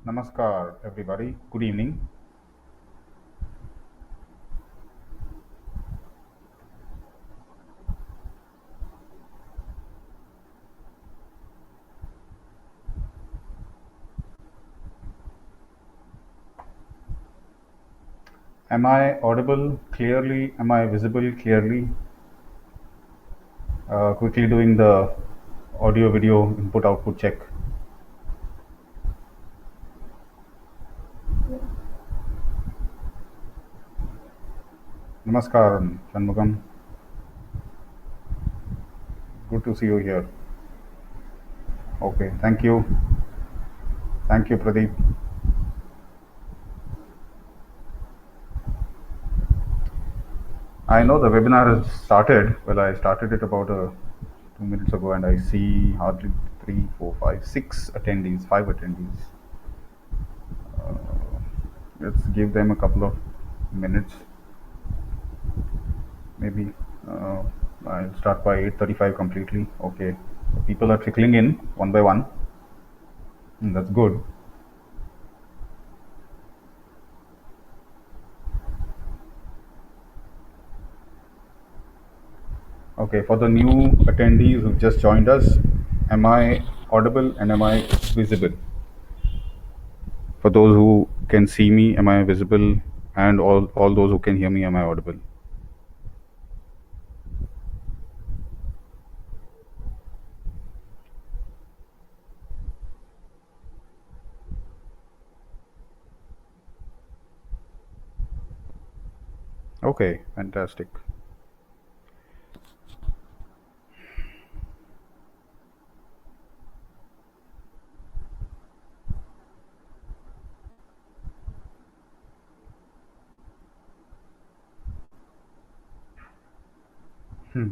Namaskar, everybody. Good evening. Am I audible clearly? Am I visible clearly? Quickly doing the audio video input output check. Namaskar, Shanmugam. Good to see you here. Okay, thank you. Thank you, Pradeep. I know the webinar has started. Well, I started it about 2 minutes ago, and I see hardly 6 attendees, 5 attendees. Let's give them a couple of minutes. Maybe I'll start by 8:35 completely. Okay, so people are trickling in one by one. That's good. Okay, for the new attendees who just joined us, am I audible and am I visible? For those who can see me, am I visible? And all those who can hear me, am I audible? Okay, fantastic.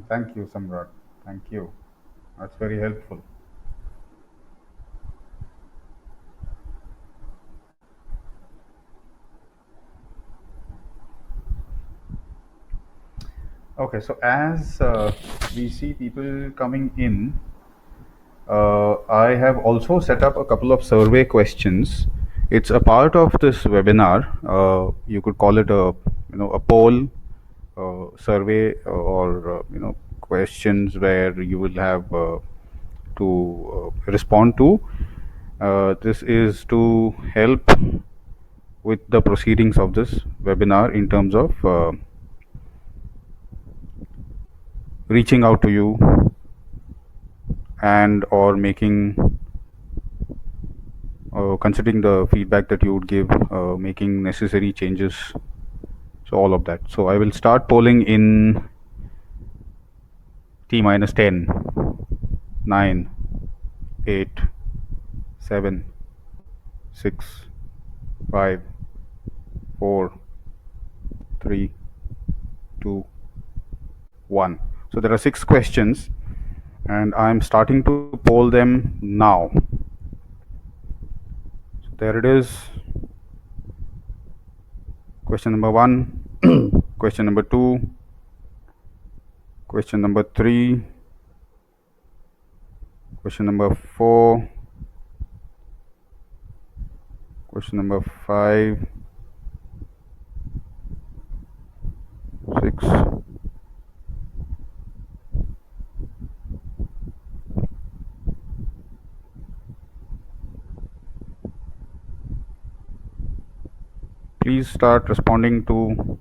Thank you, Samrat. Thank you. That's very helpful. Okay, so as we see people coming in, I have also set up a couple of survey questions. It's a part of this webinar. You could call it a poll, survey, or questions where you will have to respond to. This is to help with the proceedings of this webinar in terms of reaching out to you and or making considering the feedback that you would give, making necessary changes, so all of that. So I will start polling in T minus 10, 9, 8, 7, 6, 5, 4, 3, 2, 1. So there are 6 questions and I'm starting to poll them now. So there it is. Question number 1, question number 2, question number 3, question number 4, question number 5, 6, please start responding to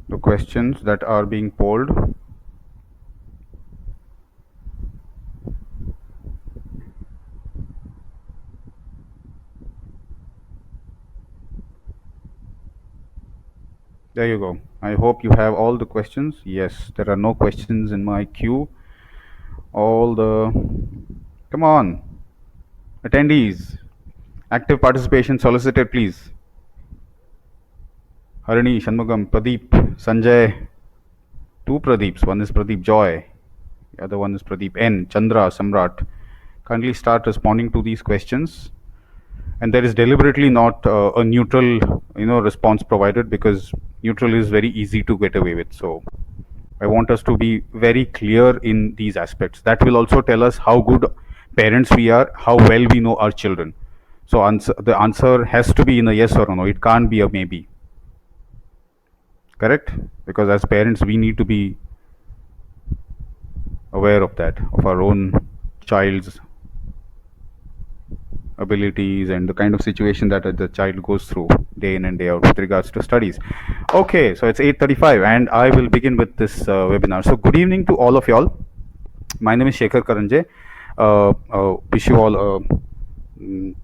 the questions that are being polled. There you go. I hope you have all the questions. Yes, there are no questions in my queue. Come on, attendees, active participation solicited, please. Harini, Shanmugam, Pradeep, Sanjay, 2 Pradeeps. One is Pradeep Joy, the other one is Pradeep N, Chandra, Samrat. Kindly start responding to these questions. And there is deliberately not a neutral, response provided, because neutral is very easy to get away with. So I want us to be very clear in these aspects. That will also tell us how good parents we are, how well we know our children. So the answer has to be in a yes or a no. It can't be a maybe. Correct? Because as parents, we need to be aware of that, of our own child's abilities and the kind of situation that the child goes through day in and day out with regards to studies. Okay, so it's 8:35 and I will begin with this webinar. So good evening to all of y'all. My name is Shekhar Karanje. Wish you all a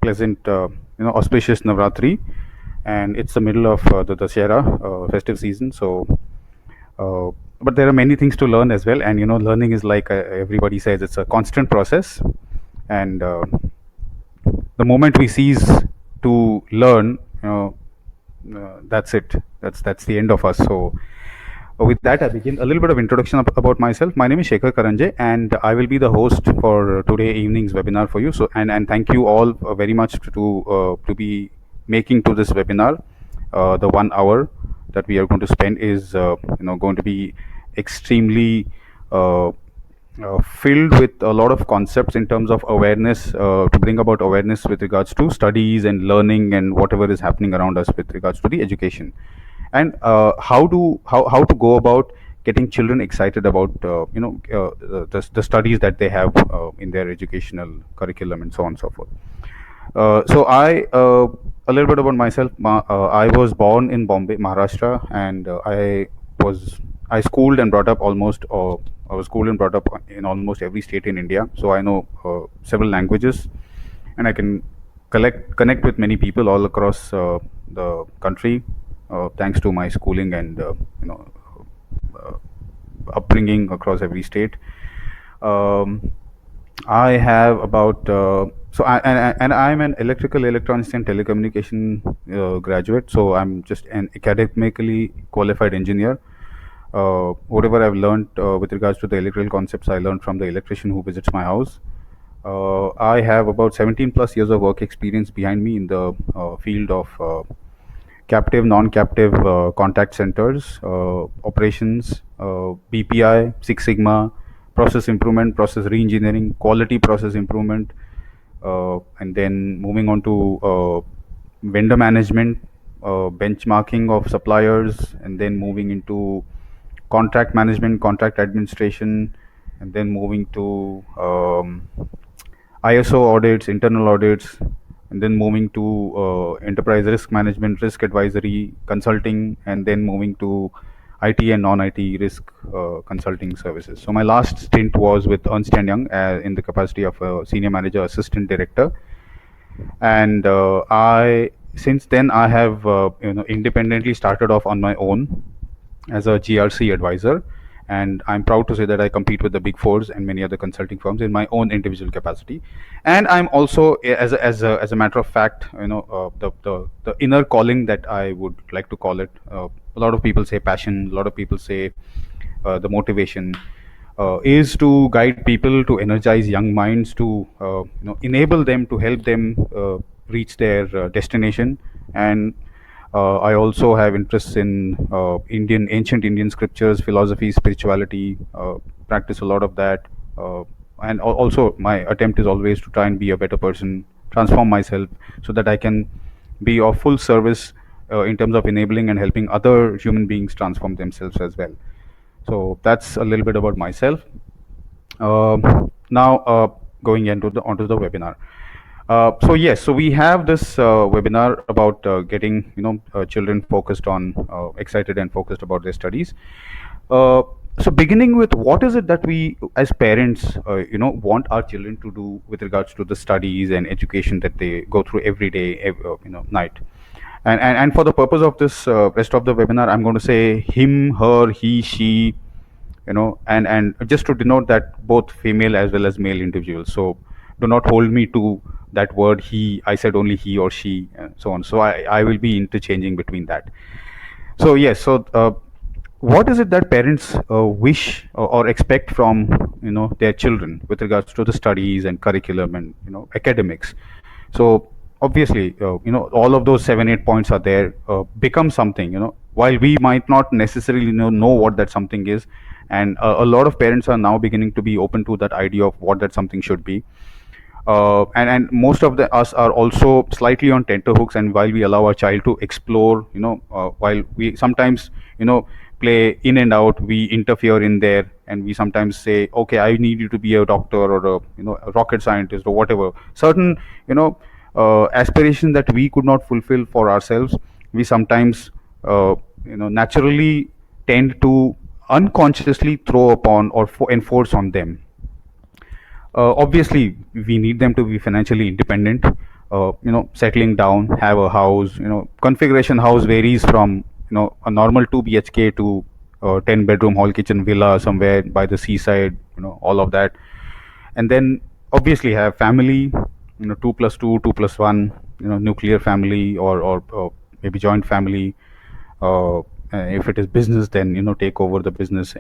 pleasant, auspicious Navratri, and it's the middle of the Dashera festive season. So, but there are many things to learn as well, and learning is like everybody says, it's a constant process, and the moment we cease to learn, that's it. That's the end of us. So with that, I begin a little bit of introduction about myself. My name is Shekhar Karanje, and I will be the host for today evening's webinar for you. So, and thank you all very much to be making to this webinar. The 1 hour that we are going to spend is going to be extremely filled with a lot of concepts in terms of awareness, to bring about awareness with regards to studies and learning and whatever is happening around us with regards to the education, and how to go about getting children excited about the studies that they have in their educational curriculum and so on and so forth. So a little bit about myself. I was born in Bombay, Maharashtra, and I schooled and brought up I was schooled and brought up in almost every state in India. So I know several languages, and I can connect with many people all across the country, thanks to my schooling and upbringing across every state. I have about and I'm an electrical, electronics, and telecommunication graduate. So I'm just an academically qualified engineer. Whatever I've learned with regards to the electrical concepts, I learned from the electrician who visits my house. I have about 17 plus years of work experience behind me in the field of captive, non-captive contact centers, operations, BPI, Six Sigma, process improvement, process re-engineering, quality process improvement, and then moving on to vendor management, benchmarking of suppliers, and then moving into contract management, contract administration, and then moving to ISO audits, internal audits, and then moving to enterprise risk management, risk advisory, consulting, and then moving to IT and non-IT risk consulting services. So my last stint was with Ernst & Young in the capacity of a senior manager, assistant director, and since then I have independently started off on my own as a GRC advisor, and I'm proud to say that I compete with the Big Fours and many other consulting firms in my own individual capacity. And I'm also, as a matter of fact, the inner calling that I would like to call it. A lot of people say passion. A lot of people say the motivation is to guide people, to energize young minds, to enable them, to help them reach their destination. And I also have interests in ancient Indian scriptures, philosophy, spirituality, practice a lot of that. And also, my attempt is always to try and be a better person, transform myself so that I can be of full service in terms of enabling and helping other human beings transform themselves as well. So that's a little bit about myself. Now, going onto the webinar. So yes, so we have this webinar about getting children focused on, excited and focused about their studies. So beginning with, what is it that we as parents want our children to do with regards to the studies and education that they go through every day, night. And for the purpose of this rest of the webinar, I'm going to say him, her, he, she, and just to denote that both female as well as male individuals. So do not hold me to that word he. I said only he or she, and so on. So I will be interchanging between that. So yes, so what is it that parents wish or expect from their children with regards to the studies and curriculum and academics? So obviously, all of those 7-8 points are there. Become something, while we might not necessarily know what that something is, and a lot of parents are now beginning to be open to that idea of what that something should be. And most of the us are also slightly on tenterhooks, and while we allow our child to explore, while we sometimes, play in and out, we interfere in there, and we sometimes say, okay, I need you to be a doctor or a rocket scientist or whatever. Certain, aspirations that we could not fulfill for ourselves, we sometimes, naturally tend to unconsciously throw upon or enforce on them. Obviously, we need them to be financially independent. Settling down, have a house. Configuration house varies from a normal 2 BHK to 10 bedroom hall kitchen villa somewhere by the seaside. All of that, and then obviously have family. 2+2, 2+1. Nuclear family, or maybe joint family. If it is business, then take over the business,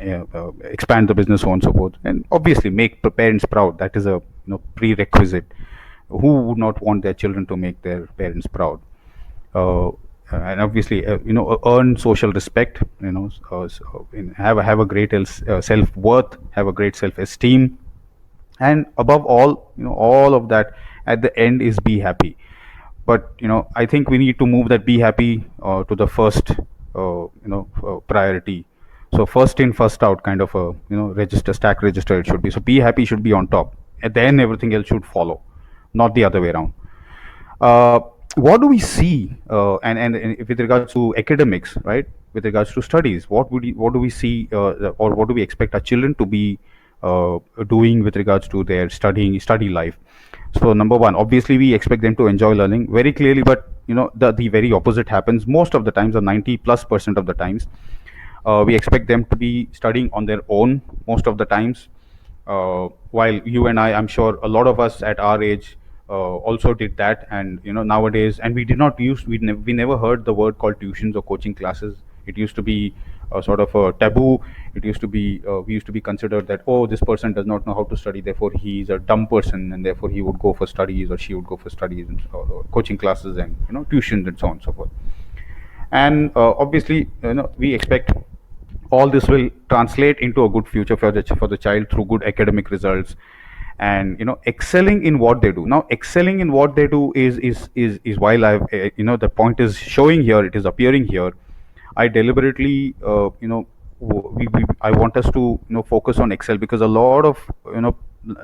expand the business, so on and so forth, and obviously make the parents proud. That is a prerequisite. Who would not want their children to make their parents proud? And obviously, earn social respect. Have a great self worth, have a great self esteem, and above all, all of that, at the end, is be happy. But I think we need to move that be happy to the first priority. So first in first out kind of a register, stack register, it should be. So be happy should be on top, and then everything else should follow, not the other way around. uh, what do we see, and with regards to academics, right? With regards to studies, what do we see, or what do we expect our children to be doing with regards to their study life? So number one, obviously we expect them to enjoy learning very clearly, but the very opposite happens most of the times, or 90+% of the times. We expect them to be studying on their own most of the times. While you and I'm sure a lot of us at our age also did that, and nowadays, and we did not use, we never heard the word called tuitions or coaching classes. It used to be sort of a taboo. It used to be, we used to be considered that, oh, this person does not know how to study, therefore he's a dumb person, and therefore he would go for studies, or she would go for studies, and or coaching classes, and tuitions, and so on and so forth. And obviously, we expect all this will translate into a good future for the child through good academic results, and excelling in what they do. Now, excelling in what they do is while I've the point is showing here, it is appearing here. I deliberately, I want us to focus on excel, because a lot of,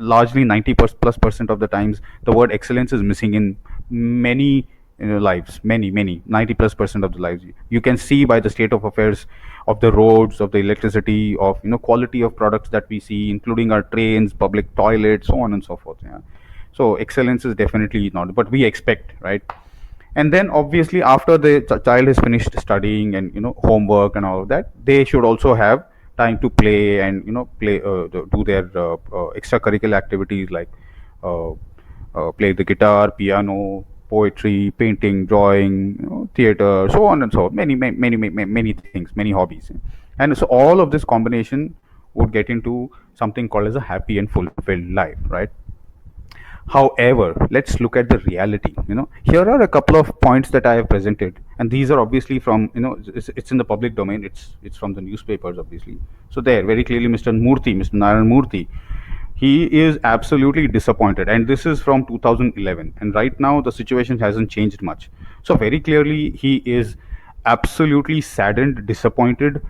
largely 90+% of the times, the word excellence is missing in many lives, many 90+% of the lives. You can see by the state of affairs of the roads, of the electricity, of quality of products that we see, including our trains, public toilets, so on and so forth. Yeah. So excellence is definitely not, but we expect, right? And then obviously, after the child has finished studying and homework and all of that, they should also have time to play, and play, do their extracurricular activities, like uh, play the guitar, piano, poetry, painting, drawing, theater, so on and so on. Many things, many hobbies. And so all of this combination would get into something called as a happy and fulfilled life, right? However, let's look at the reality. Here are a couple of points that I have presented, and these are obviously from, it's in the public domain. It's from the newspapers, obviously. So there, very clearly, Mr. Narayan Murthy, he is absolutely disappointed, and this is from 2011. And right now, the situation hasn't changed much. So very clearly, he is absolutely saddened, disappointed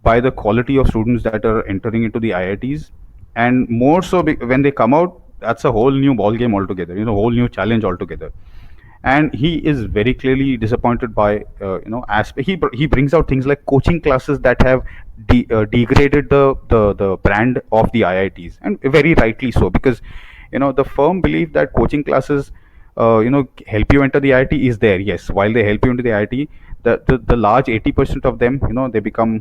by the quality of students that are entering into the IITs, and more so when they come out, that's a whole new ball game altogether, whole new challenge altogether. And he is very clearly disappointed by, he brings out things like coaching classes that have degraded the brand of the IITs, and very rightly so, because the firm belief that coaching classes help you enter the IIT is there. Yes, while they help you into the IIT, the large 80% of them, they become,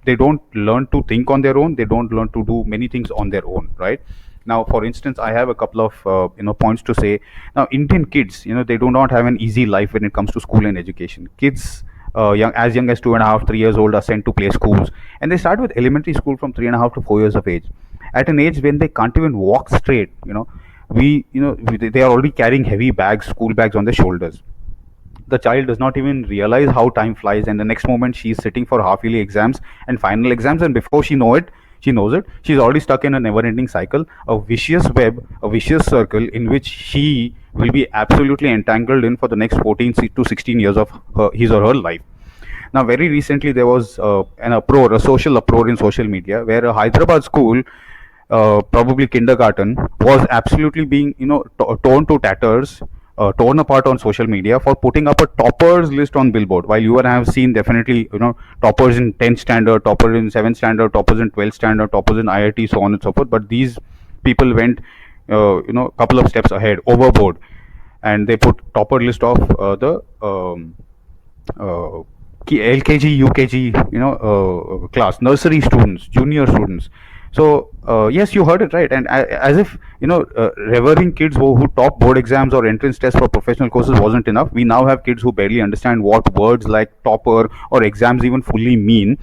they don't learn to think on their own, they don't learn to do many things on their own, right? Now, for instance, I have a couple of points to say. Now, Indian kids, they do not have an easy life when it comes to school and education. Kids, young as 2.5, 3 years old, are sent to play schools, and they start with elementary school from 3.5 to 4 years of age, at an age when they can't even walk straight. They are already carrying heavy bags, school bags, on their shoulders. The child does not even realize how time flies, and the next moment she is sitting for half yearly exams and final exams, and before she know it, She knows it. She's already stuck in a never-ending cycle, a vicious web, a vicious circle in which she will be absolutely entangled in for the next 14 to 16 years of his or her life. Now, very recently, there was an uproar, a social uproar in social media, where a Hyderabad school, probably kindergarten, was absolutely being, torn to tatters, torn apart on social media for putting up a toppers list on Billboard. While you and I have seen definitely, toppers in 10th standard, toppers in 7th standard, toppers in 12th standard, toppers in IIT, so on and so forth. But these people went, a couple of steps ahead, overboard, and they put topper list of the uh, LKG, UKG, class, nursery students, junior students. So yes, you heard it right. And as if revering kids who top board exams or entrance tests for professional courses wasn't enough, we now have kids who barely understand what words like topper or exams even fully mean.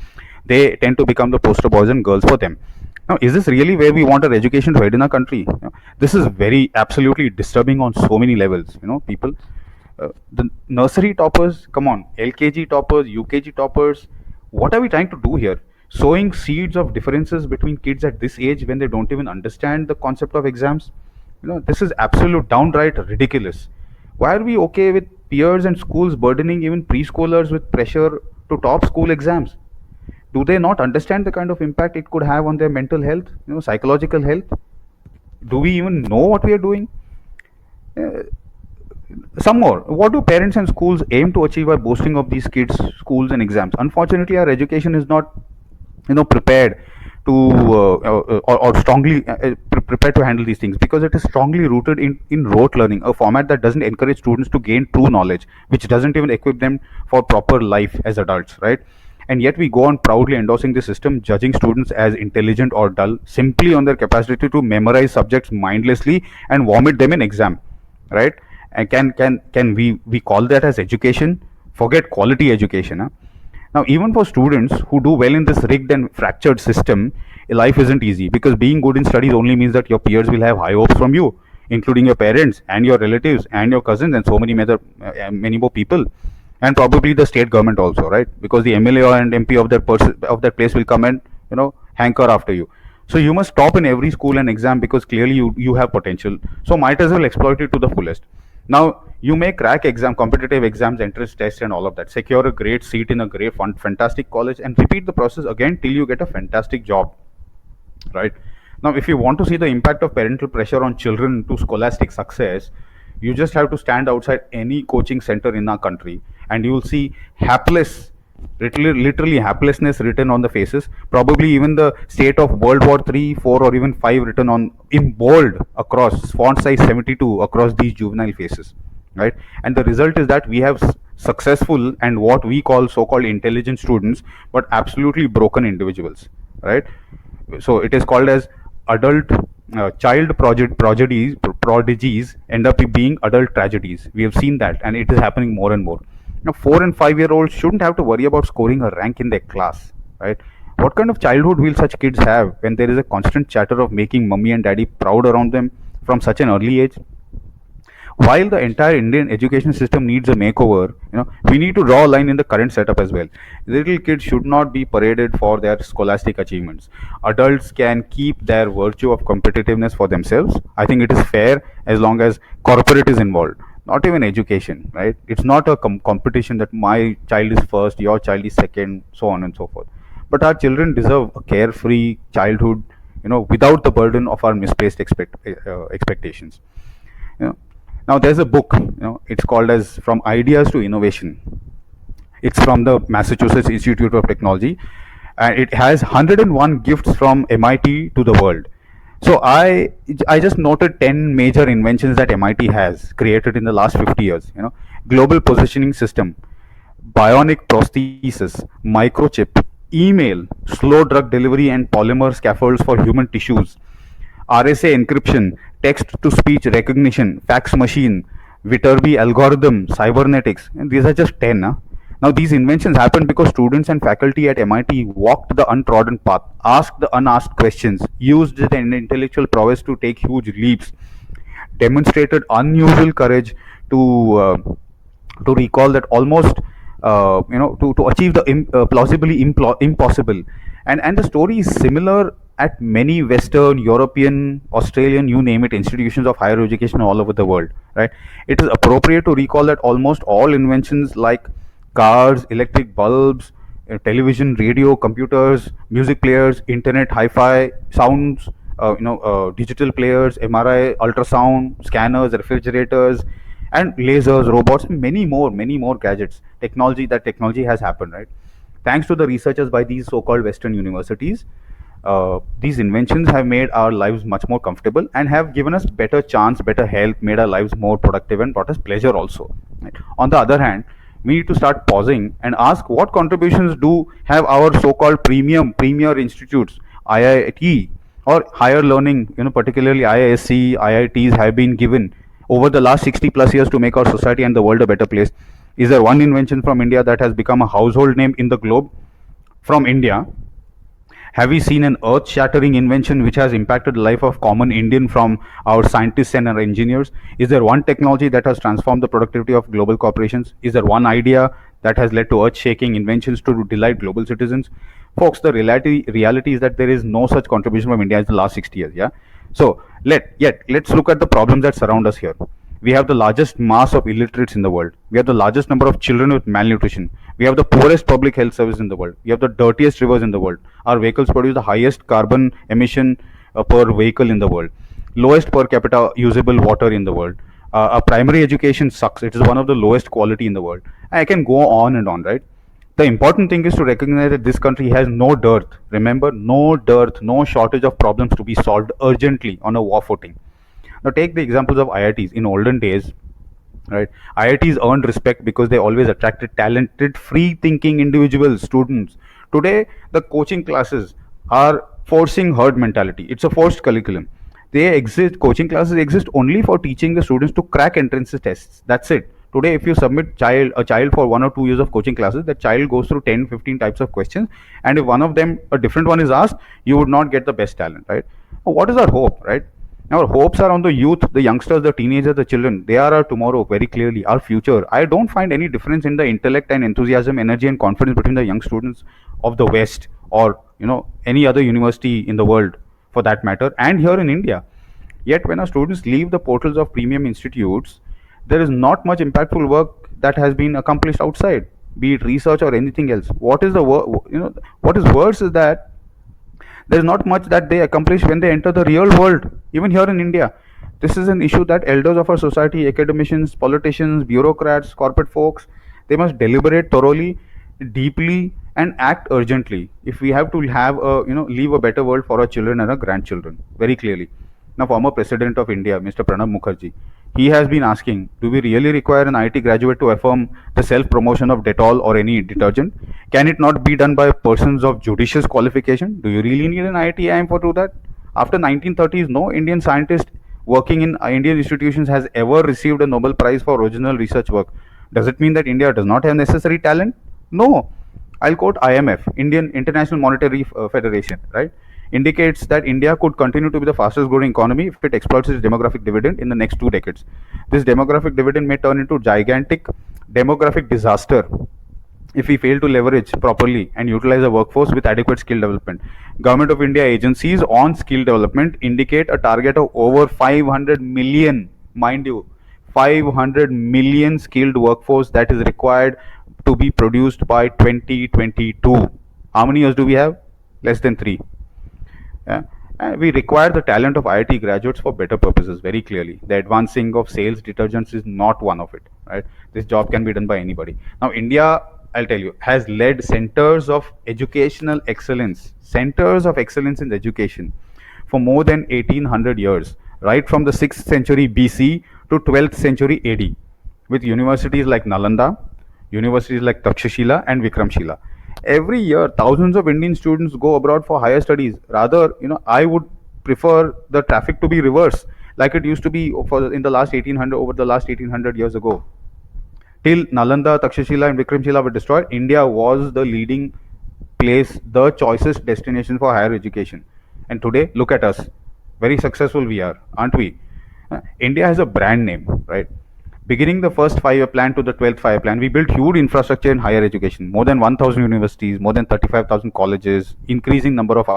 They tend to become the poster boys and girls for them. Now, is this really where we want our education to head in our country? This is very absolutely disturbing on so many levels. People, the nursery toppers, come on, LKG toppers, UKG toppers, what are we trying to do here? Sowing seeds of differences between kids at this age when they don't even understand the concept of exams? This is absolute downright ridiculous. Why are we okay with peers and schools burdening even preschoolers with pressure to top school exams? Do they not understand the kind of impact it could have on their mental health, psychological health? Do we even know what we are doing? Uh, some more. What do parents and schools aim to achieve by boasting of these kids, schools, and exams? Unfortunately, our education is not, prepared to or strongly prepared to handle these things, because it is strongly rooted in rote learning, a format that doesn't encourage students to gain true knowledge, which doesn't even equip them for proper life as adults, right? And yet we go on proudly endorsing the system, judging students as intelligent or dull simply on their capacity to memorize subjects mindlessly and vomit them in exam, right? And can we call that as education? Forget quality education, huh? Now, even for students who do well in this rigged and fractured system, life isn't easy, because being good in studies only means that your peers will have high hopes from you, including your parents and your relatives and your cousins and so many more people, and probably the state government also, right? Because the MLA and MP of that place will come and hanker after you. So you must top in every school and exam because clearly you have potential. So might as well exploit it to the fullest. Now you may crack competitive exams, entrance tests, and all of that. Secure a great seat in a great, fantastic college, and repeat the process again till you get a fantastic job, right? Now, if you want to see the impact of parental pressure on children to scholastic success, you just have to stand outside any coaching center in our country, and you will see hapless, literally haplessness written on the faces. Probably even the state of World War 3, 4, or even 5 written on in bold across font size 72 across these juvenile faces, right? And the result is that we have successful and what we call so-called intelligent students, but absolutely broken individuals, right? So it is called as adult prodigies end up being adult tragedies. We have seen that, and it is happening more and more. Now, 4 and 5 year olds shouldn't have to worry about scoring a rank in their class, right? What kind of childhood will such kids have when there is a constant chatter of making mommy and daddy proud around them from such an early age? While the entire Indian education system needs a makeover, we need to draw a line in the current setup as well. Little kids should not be paraded for their scholastic achievements. Adults can keep their virtue of competitiveness for themselves. I think it is fair as long as corporate is involved. Not even education, right? It's not a competition that my child is first, your child is second, so on and so forth. But our children deserve a carefree childhood, without the burden of our misplaced expectations. You know, Now there's a book, it's called as From Ideas to Innovation. It's from the Massachusetts Institute of Technology, and it has 101 gifts from MIT to the world. So I just noted 10 major inventions that MIT has created in the last 50 years. Global positioning system, bionic prosthesis, microchip, email, slow drug delivery, and polymer scaffolds for human tissues, RSA encryption, text to speech recognition, fax machine, Viterbi algorithm, cybernetics, and these are just 10. Huh? Now, these inventions happened because students and faculty at MIT walked the untrodden path, asked the unasked questions, used their intellectual prowess to take huge leaps, demonstrated unusual courage to uh, to recall that almost to achieve the plausibly impossible. And the story is similar at many Western, European, Australian, you name it, institutions of higher education all over the world, right? It is appropriate to recall that almost all inventions like cars, electric bulbs, television, radio, computers, music players, internet, hi-fi, sounds, digital players, MRI, ultrasound, scanners, refrigerators, and lasers, robots, many more gadgets. Technology has happened, right? Thanks to the researchers by these so-called Western universities, these inventions have made our lives much more comfortable and have given us better chance, better health, made our lives more productive, and brought us pleasure also. Right? On the other hand, we need to start pausing and ask what contributions do have our so-called premier institutes, IIT or higher learning, particularly IISc, IITs have been given over the last 60 plus years to make our society and the world a better place. Is there one invention from India that has become a household name in the globe? From India, have we seen an earth-shattering invention which has impacted the life of common Indian from our scientists and our engineers? Is there one technology that has transformed the productivity of global corporations? Is there one idea that has led to earth-shaking inventions to delight global citizens? Folks, the reality is that there is no such contribution from India in the last 60 years. Yeah. So let's look at the problems that surround us here. We have the largest mass of illiterates in the world. We have the largest number of children with malnutrition. We have the poorest public health service in the world. We have the dirtiest rivers in the world. Our vehicles produce the highest carbon emission per vehicle in the world. Lowest per capita usable water in the world. Our primary education sucks. It is one of the lowest quality in the world. I can go on and on, right? The important thing is to recognize that this country has no dearth. Remember, no dearth, no shortage of problems to be solved urgently on a war footing. Now, take the examples of IITs. In olden days, right, IITs earned respect because they always attracted talented, free thinking individuals, students. Today, the coaching classes are forcing herd mentality. It's a forced curriculum. Coaching classes exist only for teaching the students to crack entrance tests. That's it. Today, if you submit a child for 1 or 2 years of coaching classes, that child goes through 10, 15 types of questions, and if one of them, a different one is asked, you would not get the best talent, right? What is our hope, right? Our hopes are on the youth, the youngsters, the teenagers, the children. They are our tomorrow, very clearly, our future. I don't find any difference in the intellect and enthusiasm, energy, and confidence between the young students of the West or any other university in the world, for that matter, and here in India. Yet, when our students leave the portals of premium institutes, there is not much impactful work that has been accomplished outside, be it research or anything else. What is the what is worse is that there is not much that they accomplish when they enter the real world, even here in India. This is an issue that elders of our society, academicians, politicians, bureaucrats, corporate folks, they must deliberate thoroughly, deeply, and act urgently if we have to have leave a better world for our children and our grandchildren. Very clearly. Now, former President of India, Mr. Pranab Mukherjee, he has been asking, do we really require an IT graduate to affirm the self-promotion of Dettol or any detergent? Can it not be done by persons of judicious qualification? Do you really need an IT IM for do that? After 1930s, no Indian scientist working in Indian institutions has ever received a Nobel Prize for original research work. Does it mean that India does not have necessary talent? No. I'll quote IMF, Indian International Monetary Federation, right? Indicates that India could continue to be the fastest growing economy if it exploits its demographic dividend in the next 2 decades. This demographic dividend may turn into gigantic demographic disaster if we fail to leverage properly and utilize the workforce with adequate skill development. Government of India agencies on skill development indicate a target of over 500 million, mind you, 500 million skilled workforce that is required to be produced by 2022. How many years do we have? Less than 3. Yeah. And we require the talent of IIT graduates for better purposes, very clearly. The advancing of sales detergents is not one of it, right? This job can be done by anybody. Now, India, I'll tell you, has led centers of educational excellence, centers of excellence in education for more than 1800 years, right from the 6th century BC to 12th century AD, with universities like Nalanda, universities like Takshashila and Vikramshila. Every year, thousands of Indian students go abroad for higher studies. Rather, I would prefer the traffic to be reversed, like it used to be in the last 1800 over the last 1800 years ago. Till Nalanda, Takshashila, and Vikramshila were destroyed, India was the leading place, the choicest destination for higher education. And today, look at us. Very successful we are, aren't we? India has a brand name, right? Beginning the first 5-year plan to the 12th 5-year plan, we built huge infrastructure in higher education, more than 1,000 universities, more than 35,000 colleges, increasing number of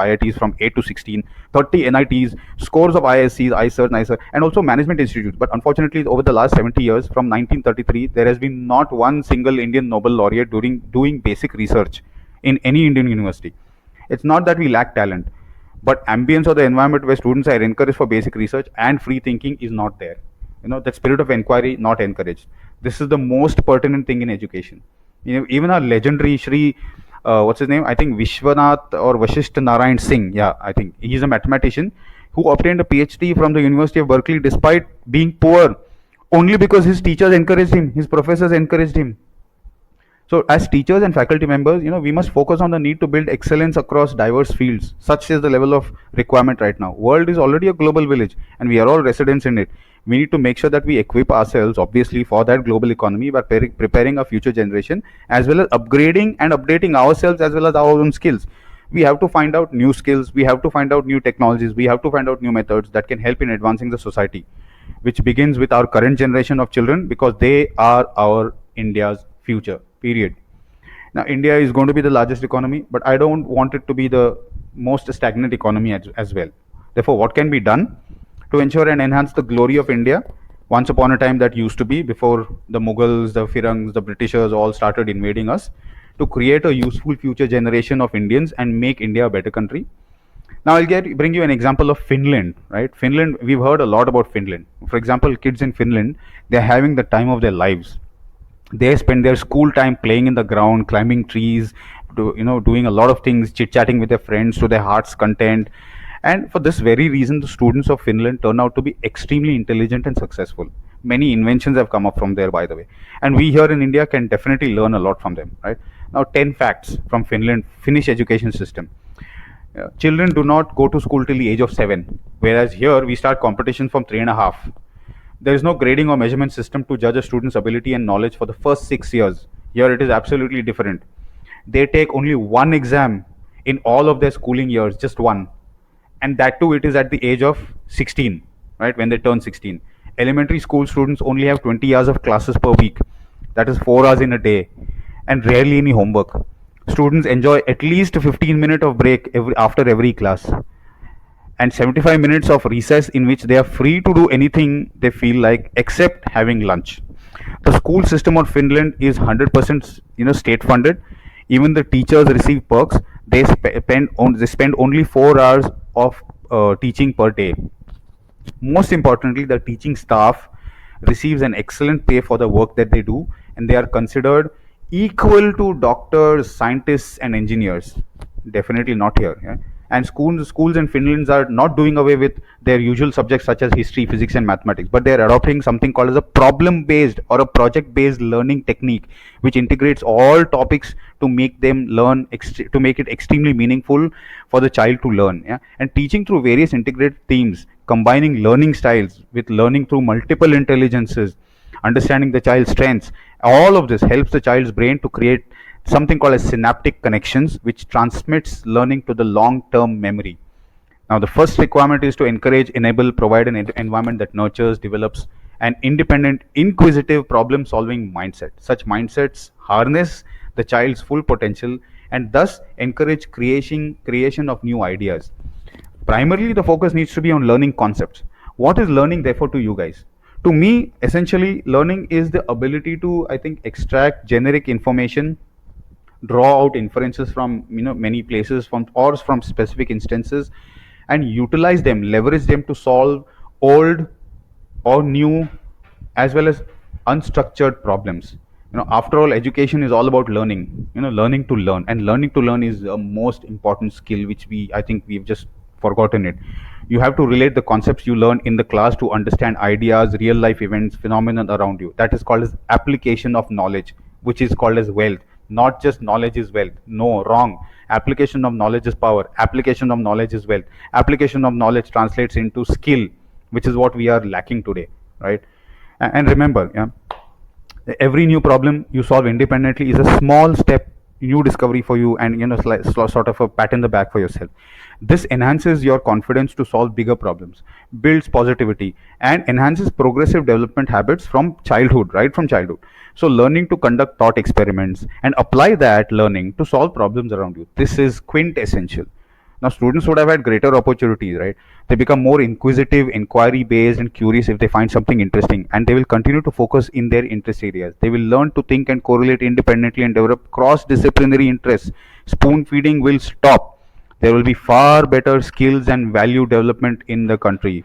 IITs from 8 to 16, 30 NITs, scores of ISCs, ICER, NICER, and also management institutes. But unfortunately, over the last 70 years, from 1933, there has been not one single Indian Nobel laureate doing basic research in any Indian university. It's not that we lack talent, but ambience or the environment where students are encouraged for basic research and free thinking is not there. That spirit of inquiry not encouraged. This is the most pertinent thing in education. Even our legendary Shri, what's his name? I think Vishwanath or Vashisht Narayan Singh. Yeah, I think he's a mathematician who obtained a PhD from the University of Berkeley despite being poor, only because his teachers encouraged him, his professors encouraged him. So, as teachers and faculty members, we must focus on the need to build excellence across diverse fields. Such is the level of requirement right now. World is already a global village, and we are all residents in it. We need to make sure that we equip ourselves, obviously, for that global economy by preparing a future generation, as well as upgrading and updating ourselves as well as our own skills. We have to find out new skills. We have to find out new technologies. We have to find out new methods that can help in advancing the society, which begins with our current generation of children, because they are our India's future. Period. Now, India is going to be the largest economy, but I don't want it to be the most stagnant economy as well. Therefore, what can be done to ensure and enhance the glory of India? Once upon a time, that used to be before the Mughals, the Firangs, the Britishers all started invading us, to create a useful future generation of Indians and make India a better country. Now, bring you an example of Finland, right? Finland, we've heard a lot about Finland. For example, kids in Finland, they're having the time of their lives. They spend their school time playing in the ground, climbing trees, doing a lot of things, chit chatting with their friends to their heart's content. And for this very reason, the students of Finland turn out to be extremely intelligent and successful. Many inventions have come up from there, by the way, and we here in India can definitely learn a lot from them. Right now, 10 facts from Finnish education system. Children do not go to school till the age of 7, whereas here we start competition from 3.5. There is no grading or measurement system to judge a student's ability and knowledge for the first 6 years. Here it is absolutely different. They take only one exam in all of their schooling years, just one. And that too, it is at the age of 16, right? When they turn 16. Elementary school students only have 20 hours of classes per week. That is 4 hours in a day, and rarely any homework. Students enjoy at least 15 minutes of break after every class, and 75 minutes of recess in which they are free to do anything they feel like except having lunch. The school system of Finland is 100% state funded. Even the teachers receive perks. They spend only 4 hours of teaching per day. Most importantly, the teaching staff receives an excellent pay for the work that they do, and they are considered equal to doctors, scientists, and engineers. Definitely not here. Yeah? And schools in Finland are not doing away with their usual subjects such as history, physics, and mathematics, but they are adopting something called as a problem-based or a project-based learning technique, which integrates all topics to make them learn, to make it extremely meaningful for the child to learn. Yeah? And teaching through various integrated themes, combining learning styles with learning through multiple intelligences, understanding the child's strengths. All of this helps the child's brain to create something called as synaptic connections, which transmits learning to the long-term memory. Now, the first requirement is to encourage, enable, provide an environment that nurtures, develops an independent, inquisitive, problem-solving mindset. Such mindsets harness the child's full potential and thus encourage creation of new ideas. Primarily, the focus needs to be on learning concepts. What is learning, therefore, to you guys? To me, essentially, learning is the ability to, I think, extract generic information, draw out inferences from many places, from specific instances, and utilize them, leverage them to solve old or new as well as unstructured problems. After all, education is all about learning, learning to learn, and learning to learn is a most important skill, which I think we've just forgotten it. You have to relate the concepts you learn in the class to understand ideas, real life events, phenomena around you. That is called as application of knowledge, which is called as wealth. Not just knowledge is wealth. No, wrong. Application of knowledge is power. Application of knowledge is wealth. Application of knowledge translates into skill, which is what we are lacking today, right? And remember, yeah, every new problem you solve independently is a small step, new discovery for you, and sort of a pat in the back for yourself. This enhances your confidence to solve bigger problems, builds positivity, and enhances progressive development habits from childhood, right from childhood. So learning to conduct thought experiments and apply that learning to solve problems around you, this is quintessential. Now students would have had greater opportunities, right? They become more inquisitive, inquiry based and curious if they find something interesting, and they will continue to focus in their interest areas. They will learn to think and correlate independently and develop cross disciplinary interests. Spoon feeding will stop. There will be far better skills and value development in the country.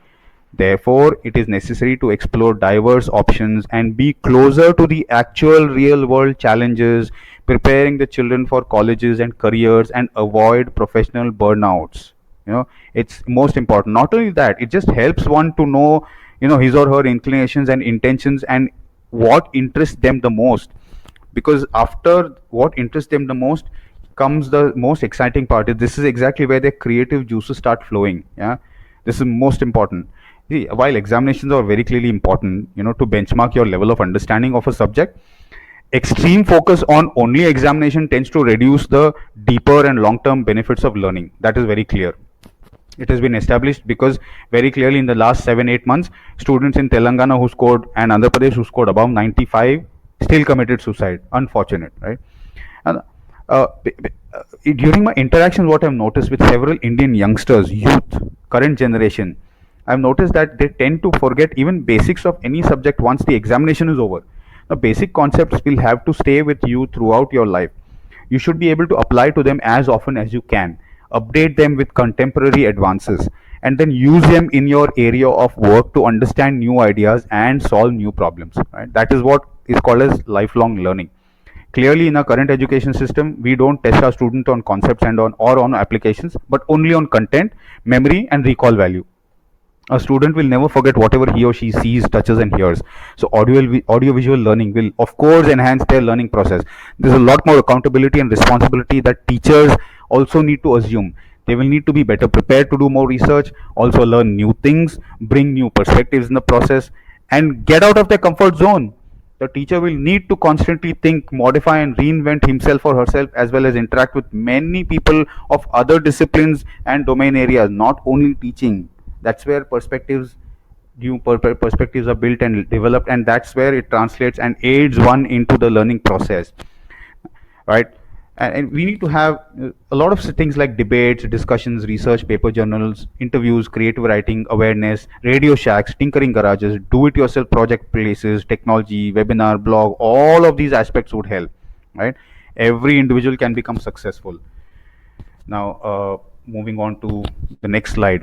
Therefore, it is necessary to explore diverse options and be closer to the actual real world challenges, preparing the children for colleges and careers and avoid professional burnouts. It's most important. Not only that, it just helps one to know, his or her inclinations and intentions and what interests them the most. Because after what interests them the most comes the most exciting part. This is exactly where their creative juices start flowing. Yeah, this is most important. See, while examinations are very clearly important, to benchmark your level of understanding of a subject, extreme focus on only examination tends to reduce the deeper and long term benefits of learning. That is very clear. It has been established because very clearly in the last 7-8 months, students in Telangana who scored and Andhra Pradesh who scored above 95 still committed suicide. Unfortunate, right? And during my interactions, what I've noticed with several Indian youngsters, youth, current generation, I've noticed that they tend to forget even basics of any subject once the examination is over. The basic concepts will have to stay with you throughout your life. You should be able to apply to them as often as you can, update them with contemporary advances, and then use them in your area of work to understand new ideas and solve new problems. Right? That is what is called as lifelong learning. Clearly, in our current education system, we don't test our student on concepts and on applications, but only on content, memory, and recall value. A student will never forget whatever he or she sees, touches, and hears. So audiovisual learning will of course enhance their learning process. There's a lot more accountability and responsibility that teachers also need to assume. They will need to be better prepared to do more research, also learn new things, bring new perspectives in the process, and get out of their comfort zone. The teacher will need to constantly think, modify, and reinvent himself or herself, as well as interact with many people of other disciplines and domain areas, not only teaching. That's where perspectives are built and developed, and that's where it translates and aids one into the learning process, right? And we need to have a lot of things like debates, discussions, research paper journals, interviews, creative writing, awareness, radio shacks, tinkering garages, do it yourself project places, technology, webinar, blog. All of these aspects would help, right? Every individual can become successful. Now, moving on to the next slide.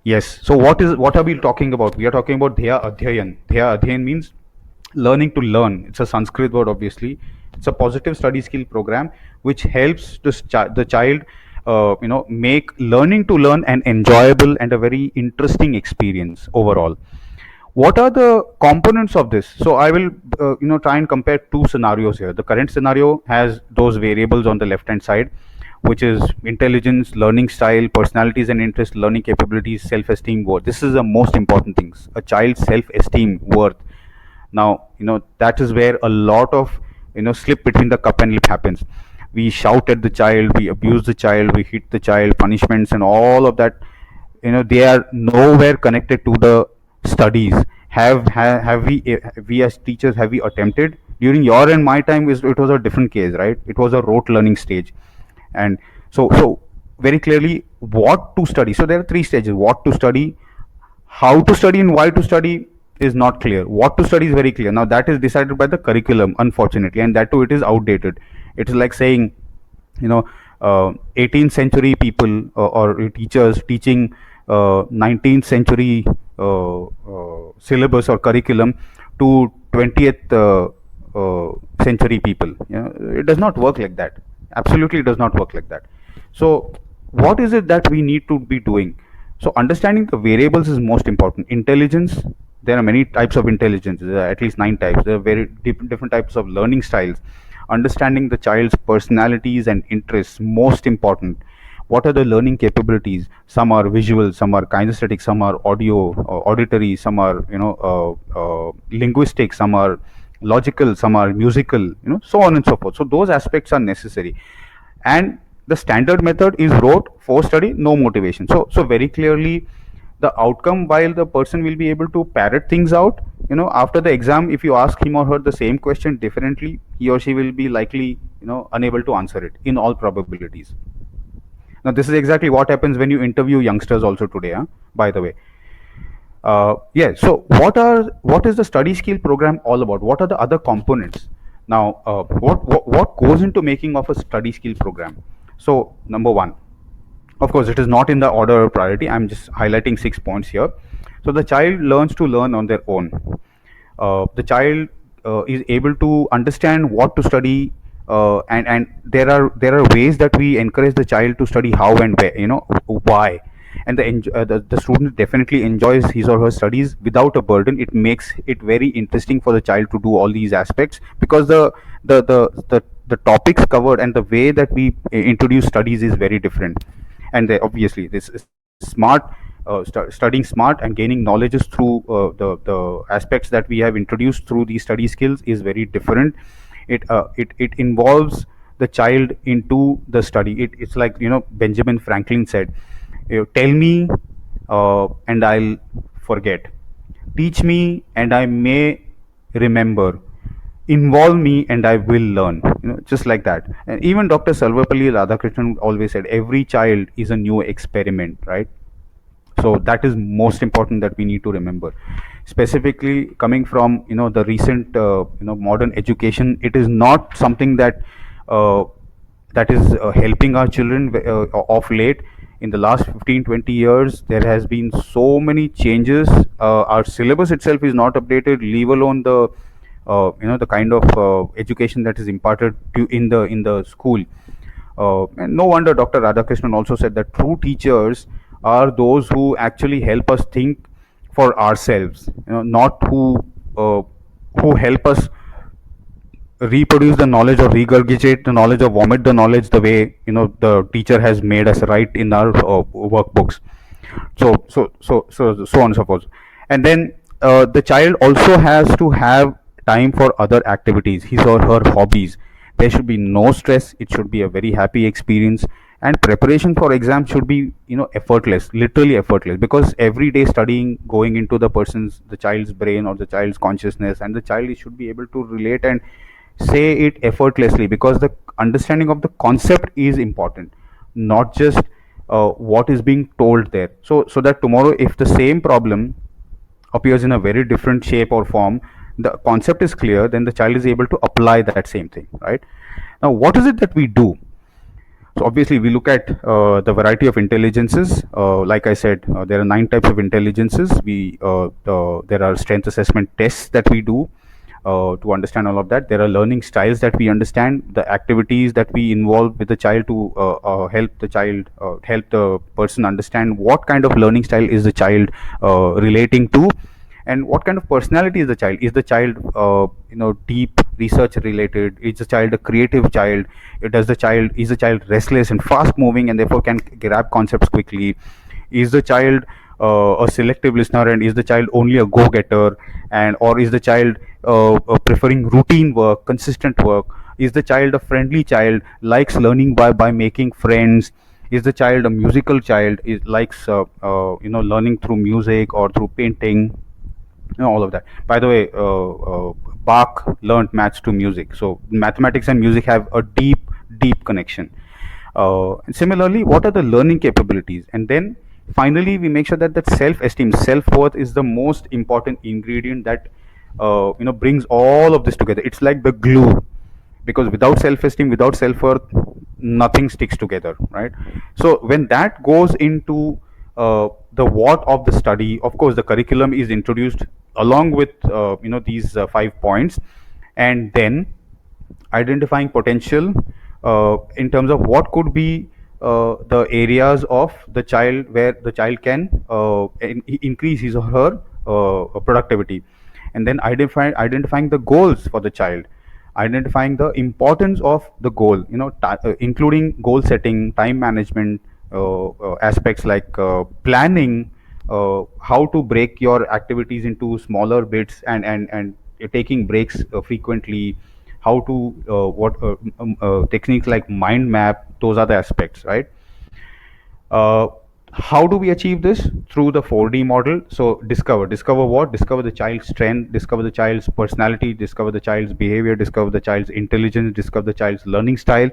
Yes. So what are we talking about? We are talking about Dhya Adhyayan. Dhya Adhyayan means learning to learn. It's a Sanskrit word, obviously. It's a positive study skill program which helps the child, make learning to learn an enjoyable and a very interesting experience overall. What are the components of this? So I will, try and compare two scenarios here. The current scenario has those variables on the left hand side, which is intelligence, learning style, personalities and interests, learning capabilities, self-esteem, worth. This is the most important things. A child's self-esteem, worth. Now, that is where a lot of, slip between the cup and lip happens. We shout at the child, we abuse the child, we hit the child, punishments and all of that. They are nowhere connected to the studies. Have we as teachers, have we attempted during your and my time? It was a different case, right? It was a rote learning stage. And so very clearly what to study. So there are three stages: what to study, how to study, and why to study is not clear. What to study is very clear. Now that is decided by the curriculum, unfortunately, and that too it is outdated. It is like saying, 18th century people or teachers teaching 19th century syllabus or curriculum to 20th century people. It does not work like that. Absolutely, it does not work like that. So what is it that we need to be doing? So understanding the variables is most important. Intelligence, there are many types of intelligence. There are at least 9 types. There are very different types of learning styles. Understanding the child's personalities and interests, most important. What are the learning capabilities? Some are visual, some are kinesthetic, some are audio, auditory, some are linguistic, some are logical, some are musical, so on and so forth. So those aspects are necessary. And the standard method is rote, forced study, no motivation. So very clearly the outcome, while the person will be able to parrot things out, after the exam, if you ask him or her the same question differently, he or she will be likely, unable to answer it in all probabilities. Now, this is exactly what happens when you interview youngsters also today, huh? By the way. Yeah. So, what is the study skill program all about? What are the other components? Now, what goes into making of a study skill program? So, number one, of course, it is not in the order of priority. I'm just highlighting 6 points here. So, the child learns to learn on their own. The child is able to understand what to study, and there are ways that we encourage the child to study how and where, why. And the student definitely enjoys his or her studies without a burden. It makes it very interesting for the child to do all these aspects, because the topics covered and the way that we introduce studies is very different. And obviously this is smart, studying smart and gaining knowledges through the aspects that we have introduced through these study skills is very different. It involves the child into the study. It's like, Benjamin Franklin said, tell me, and I'll forget. Teach me and I may remember. Involve me and I will learn. Just like that. And even Dr. Sarvepalli Radhakrishnan always said, every child is a new experiment, right? So that is most important that we need to remember. Specifically coming from, the recent, modern education, it is not something uh, that is helping our children of late. In the last 15-20 years, there has been so many changes. Our syllabus itself is not updated, leave alone the kind of education that is imparted in the school. And no wonder Dr. Radhakrishnan also said that true teachers are those who actually help us think for ourselves, not who help us reproduce the knowledge or regurgitate the knowledge or vomit the knowledge the way, the teacher has made us write in our workbooks. So on and so forth. And then the child also has to have time for other activities, his or her hobbies. There should be no stress. It should be a very happy experience. And preparation for exam should be, effortless, literally effortless, because every day studying going into the child's brain or the child's consciousness, and the child should be able to relate and say it effortlessly, because the understanding of the concept is important, not just what is being told there. So that tomorrow, if the same problem appears in a very different shape or form, the concept is clear, then the child is able to apply that same thing, right? Now, what is it that we do? So obviously, we look at the variety of intelligences. Like I said, there are 9 types of intelligences. There are strength assessment tests that we do to understand all of that. There are learning styles that we understand, the activities that we involve with the child to help the person understand what kind of learning style is the child relating to, and what kind of personality is the child. Is the child deep research related? Is the child a creative child? Is the child restless and fast moving and therefore can grab concepts quickly? Is the child a selective listener, and is the child only a go-getter, and or is the child preferring routine work, consistent work? Is the child a friendly child, likes learning by making friends? Is the child a musical child, is likes learning through music or through painting? All of that. By the way, Bach learned maths to music, so mathematics and music have a deep connection. And similarly, what are the learning capabilities? And then finally, we make sure that self-esteem, self-worth is the most important ingredient that brings all of this together. It's like the glue, because without self-esteem, without self-worth, nothing sticks together, right? So when that goes into the what of the study, of course the curriculum is introduced along with these 5 points, and then identifying potential in terms of what could be the areas of the child where the child can increase his or her productivity, and then identifying the goals for the child, identifying the importance of the goal, including goal setting, time management, aspects like planning, how to break your activities into smaller bits, and taking breaks frequently, how to what techniques like mind map, those are the aspects, right? uh, how do we achieve this? Through the 4D model. So discover what? Discover the child's strength, discover the child's personality, discover the child's behavior, discover the child's intelligence, discover the child's learning style,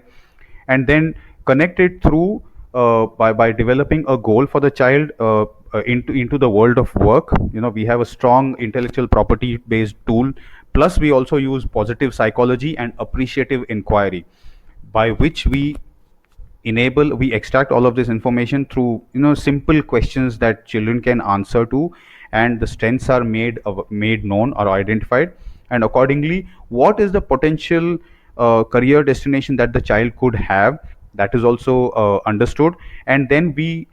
and then connect it through by developing a goal for the child into the world of work. We have a strong intellectual property based tool. Plus, we also use positive psychology and appreciative inquiry, by which we extract all of this information through simple questions that children can answer to, and the strengths are made known or identified, and accordingly what is the potential career destination that the child could have, that is also understood. And then we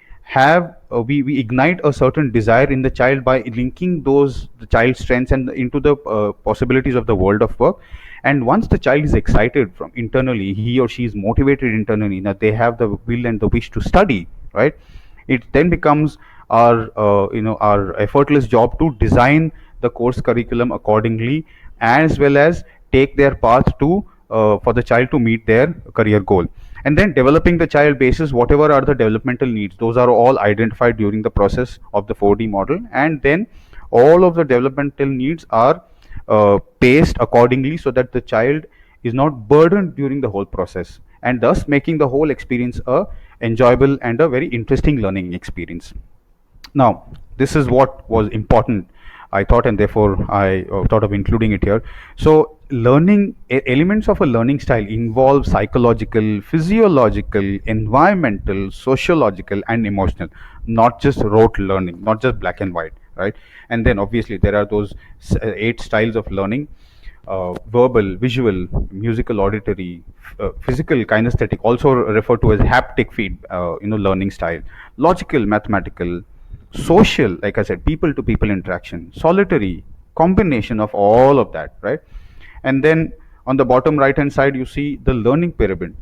ignite a certain desire in the child by linking those the child's strengths and into the possibilities of the world of work. And once the child is excited from internally, he or she is motivated internally, that they have the will and the wish to study, right? It then becomes our effortless job to design the course curriculum accordingly, as well as take their path to for the child to meet their career goal. And then developing the child basis whatever are the developmental needs, those are all identified during the process of the 4D model. And then all of the developmental needs are paced accordingly, so that the child is not burdened during the whole process, and thus making the whole experience a enjoyable and a very interesting learning experience. Now, this is what was important, I thought, and therefore I thought of including it here. So, elements of a learning style involve psychological, physiological, environmental, sociological, and emotional, not just rote learning, not just black and white, right? And then obviously there are those 8 styles of learning: verbal, visual, musical, auditory, physical, kinesthetic, also referred to as haptic learning style, logical, mathematical, social, like I said, people to people interaction, solitary, combination of all of that, right? And then on the bottom right hand side, you see the learning pyramid.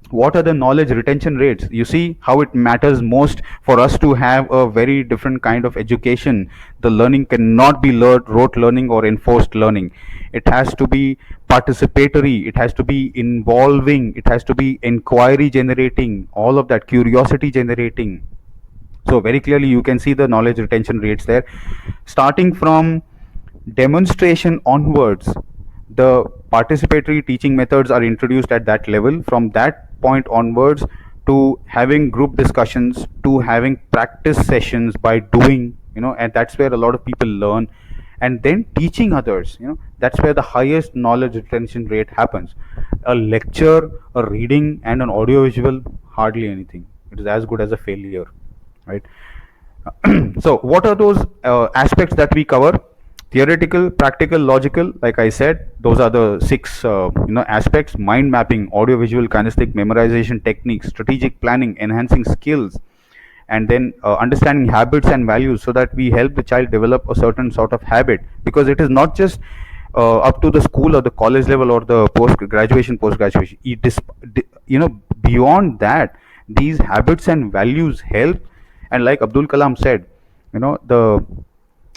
What are the knowledge retention rates? You see how it matters most for us to have a very different kind of education. The learning cannot be rote learning or enforced learning. It has to be participatory, it has to be involving, it has to be inquiry generating, all of that, curiosity generating. So very clearly you can see the knowledge retention rates there. Starting from demonstration onwards, the participatory teaching methods are introduced at that level. From that point onwards, to having group discussions, to having practice sessions by doing, and that's where a lot of people learn. And then teaching others, that's where the highest knowledge retention rate happens. A lecture, a reading, and an audiovisual, hardly anything. It is as good as a failure, right? So what are those aspects that we cover? Theoretical, practical, logical, like I said, those are the 6 aspects: mind mapping, audio visual kinesthetic, memorization techniques, strategic planning, enhancing skills, and then understanding habits and values, so that we help the child develop a certain sort of habit. Because it is not just up to the school or the college level or the post graduation it is, beyond that, these habits and values help. And like Abdul Kalam said, the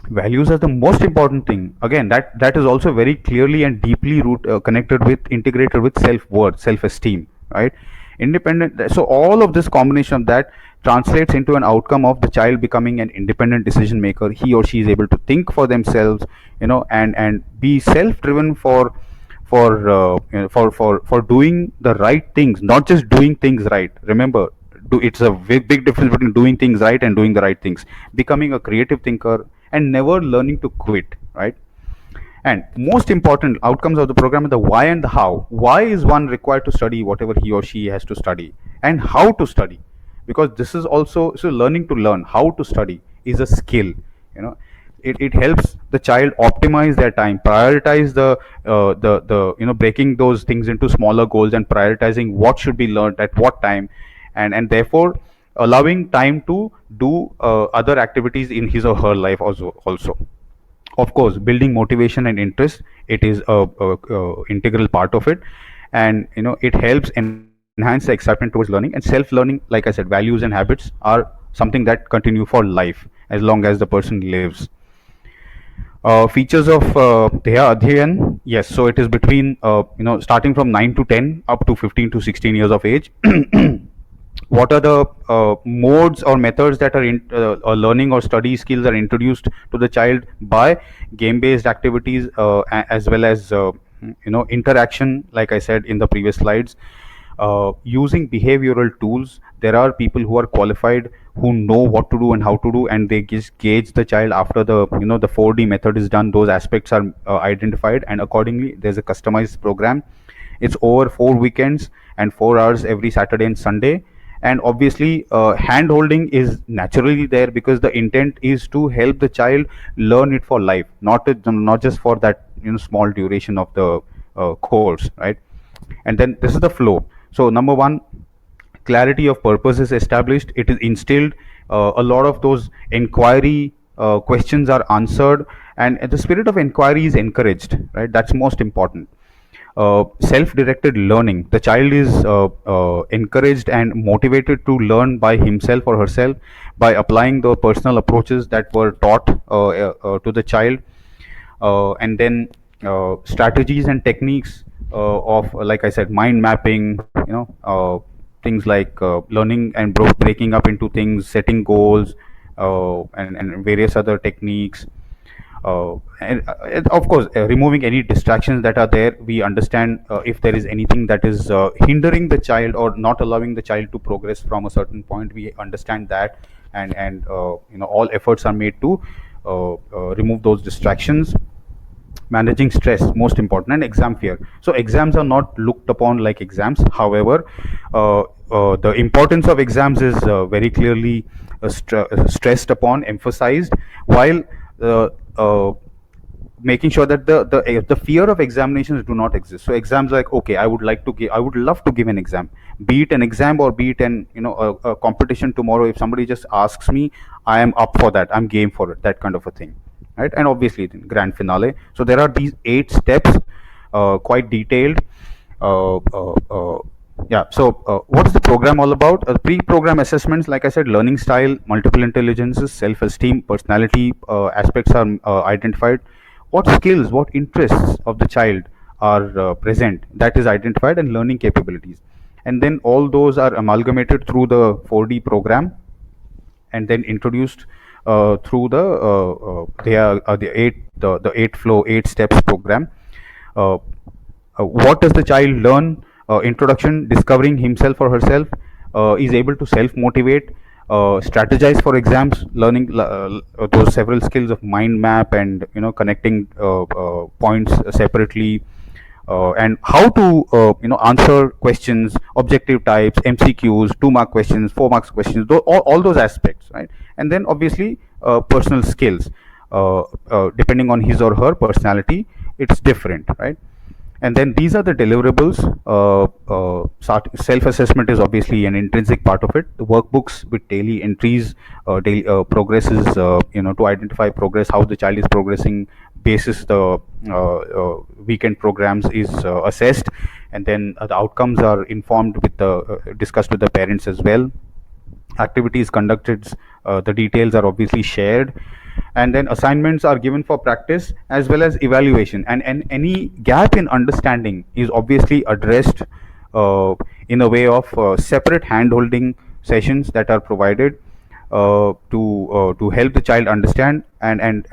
values are the most important thing. Again, that is also very clearly and deeply connected with, integrated with self-worth, self-esteem, right? Independent. So all of this combination of that translates into an outcome of the child becoming an independent decision maker. He or she is able to think for themselves, and be self-driven for doing the right things, not just doing things right. Remember, it's a big difference between doing things right and doing the right things. Becoming a creative thinker and never learning to quit, right? And most important outcomes of the program are the why and the how. Why is one required to study whatever he or she has to study, and how to study? Because this is also, so learning to learn how to study is a skill. It helps the child optimize their time, prioritize the breaking those things into smaller goals and prioritizing what should be learned at what time, and therefore allowing time to do other activities in his or her life also. Of course, building motivation and interest, it is a integral part of it. And it helps enhance the excitement towards learning. And self learning, like I said, values and habits are something that continue for life as long as the person lives. Features of Dhya Adhyayan, yes, so it is between starting from 9 to 10 up to 15 to 16 years of age. What are the modes or methods that are learning or study skills are introduced to the child by game based activities, as well as interaction, like I said in the previous slides. using behavioral tools. There are people who are qualified, who know what to do and how to do, and they just gauge the child after the, the 4D method is done. Those aspects are identified, and accordingly there's a customized program. It's over 4 weekends and 4 hours every Saturday and Sunday. And obviously, hand holding is naturally there because the intent is to help the child learn it for life, not just for that, small duration of the course, right? And then this is the flow. So number one, clarity of purpose is established. It is instilled. A lot of those inquiry questions are answered, and the spirit of inquiry is encouraged, right? That's most important. Self-directed learning, the child is encouraged and motivated to learn by himself or herself by applying the personal approaches that were taught to the child. And then strategies and techniques of, like I said, mind mapping, things like learning and breaking up into things, setting goals, and various other techniques. And of course, removing any distractions that are there. We understand if there is anything that is hindering the child or not allowing the child to progress from a certain point. We understand that, and all efforts are made to remove those distractions. Managing stress, most important, and exam fear. So exams are not looked upon like exams. However, the importance of exams is very clearly stressed upon, emphasized, while uh, uh, making sure that the fear of examinations do not exist. So exams, like, okay, I would love to give an exam, be it an exam or be it an, a competition tomorrow. If somebody just asks me, I am up for that, I'm game for it, that kind of a thing, right? And obviously the grand finale. So there are these 8 steps, quite detailed. Yeah. So what is the program all about? Pre-program assessments, like I said, learning style, multiple intelligences, self-esteem, personality aspects are identified. What skills, what interests of the child are present, that is identified, and learning capabilities. And then all those are amalgamated through the 4D program, and then introduced through the 8 steps program. Uh, what does the child learn? Introduction, discovering himself or herself, is able to self motivate, strategize for exams, learning those several skills of mind map and, connecting points separately, and how to answer questions, objective types, MCQs, 2 mark questions, 4 marks questions, all those aspects, right? And then obviously personal skills, depending on his or her personality, it's different, right? And then these are the deliverables. Self-assessment is obviously an intrinsic part of it. The workbooks with daily entries, daily progresses, to identify progress, how the child is progressing, basis the weekend programs is assessed, and then the outcomes are informed with the discussed with the parents as well. Activities conducted, the details are obviously shared, and then assignments are given for practice as well as evaluation, and any gap in understanding is obviously addressed in a way of separate hand holding sessions that are provided to help the child understand, and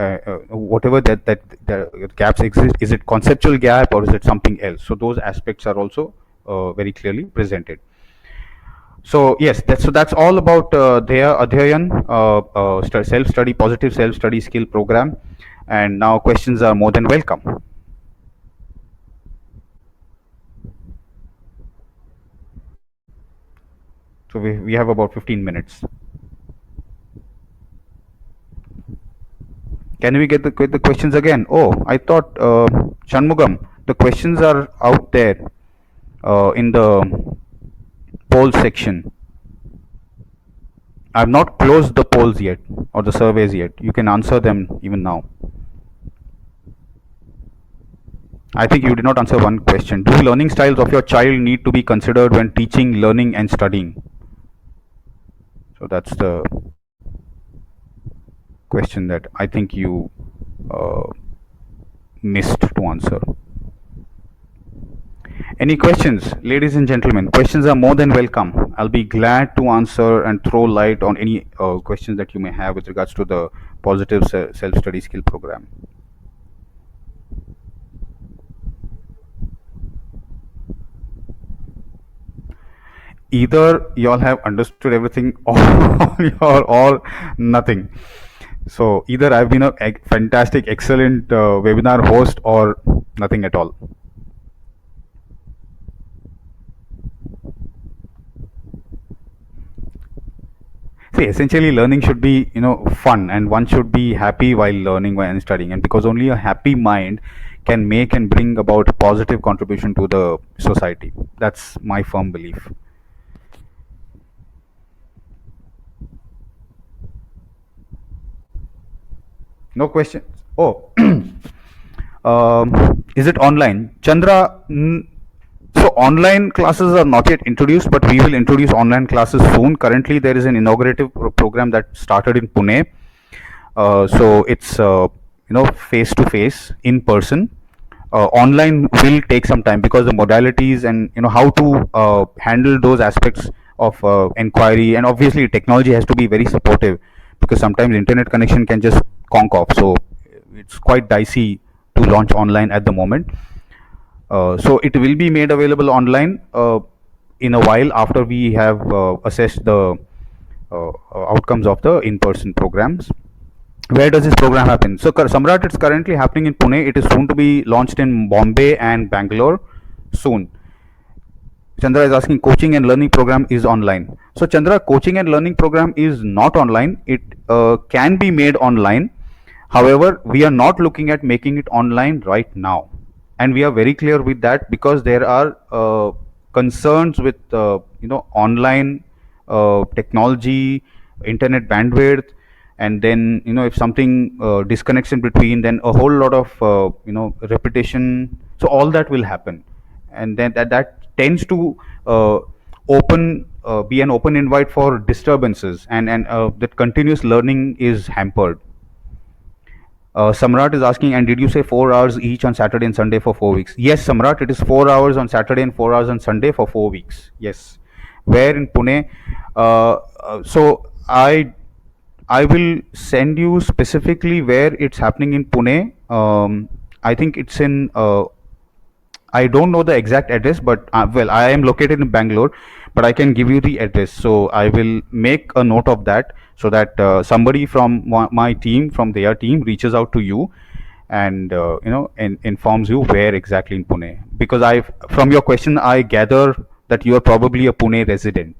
whatever that the gaps exist, is it conceptual gap or is it something else? So those aspects are also very clearly presented. So yes, that's all about their Adhyayan, self-study, positive self-study skill program. And now questions are more than welcome. So we have about 15 minutes. Can we get the questions again? Oh, I thought, Shanmugam, the questions are out there in the poll section. I've not closed the polls yet or the surveys yet. You can answer them even now. I think you did not answer one question. Do learning styles of your child need to be considered when teaching, learning, and studying? So that's the question that I think you uh, missed to answer. Any questions, ladies and gentlemen? Questions are more than welcome. I'll be glad to answer and throw light on any questions that you may have with regards to the positive self-study skill program. either y'all have understood everything or nothing. So either I've been a fantastic, excellent webinar host or nothing at all. See, essentially, learning should be, fun, and one should be happy while learning and studying. And because only a happy mind can make and bring about a positive contribution to the society. That's my firm belief. No questions. Oh, is it online, Chandra? So online classes are not yet introduced, but we will introduce online classes soon. Currently, there is an inaugurative program that started in Pune. So it's face to face, in person. Online will take some time because the modalities and how to handle those aspects of inquiry, and obviously technology has to be very supportive because sometimes internet connection can just conk off. So it's quite dicey to launch online at the moment. So it will be made available online in a while after we have assessed the outcomes of the in-person programs. Where does this program happen? So Samrat, it's currently happening in Pune. It is soon to be launched in Bombay and Bangalore soon. Chandra is asking, coaching and learning program is online. So Chandra, coaching and learning program is not online. It can be made online. However, we are not looking at making it online right now, and we are very clear with that because there are concerns with online technology, internet bandwidth, and then if something disconnects in between, then a whole lot of repetition. So all that will happen, and then that tends to open be an open invite for disturbances, and that continuous learning is hampered. Samrat is asking, and did you say 4 hours each on Saturday and Sunday for 4 weeks? Yes, Samrat, it is 4 hours on Saturday and 4 hours on Sunday for 4 weeks. Yes. Where in Pune? So I will send you specifically where it's happening in Pune. I think it's in. I don't know the exact address, but well, I am located in Bangalore, but I can give you the address. So I will make a note of that so that somebody from my team, from their team, reaches out to you and informs you where exactly in Pune. Because from your question, I gather that you are probably a Pune resident.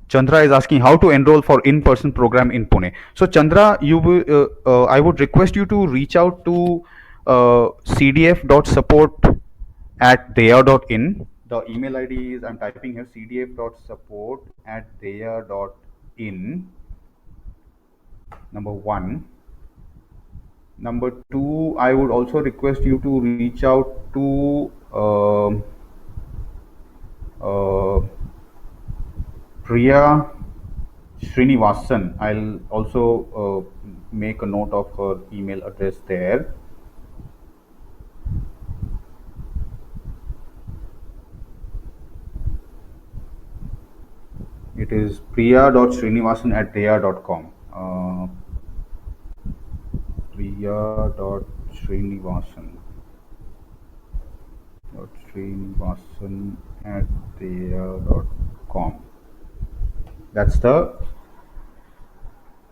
Chandra is asking how to enroll for in-person program in Pune. So Chandra, I would request you to reach out to cdf.support@theya.in. The email ID is, I'm typing here, cdf.support@theya.in. Number one. Number two, I would also request you to reach out to Priya Srinivasan. I'll also make a note of her email address there. It is priya.srinivasan@theya.com. Priya.srinivasan@theya.com. That's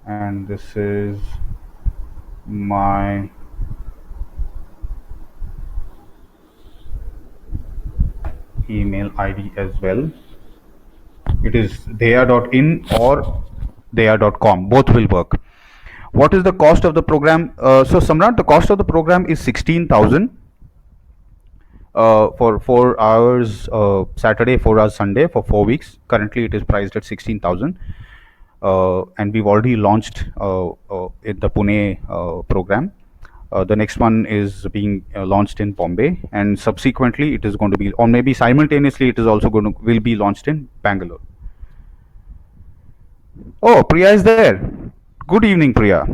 and this is my email ID as well. It is theya.in or theya.com. Both will work. What is the cost of the program? So Samrat, the cost of the program is 16,000 for 4 hours Saturday, 4 hours Sunday for 4 weeks. Currently, it is priced at 16,000, and we've already launched in the Pune program. The next one is being launched in Bombay, and subsequently it is going to be, or maybe simultaneously, it is also will be launched in Bangalore. Oh, Priya is there. Good evening, Priya.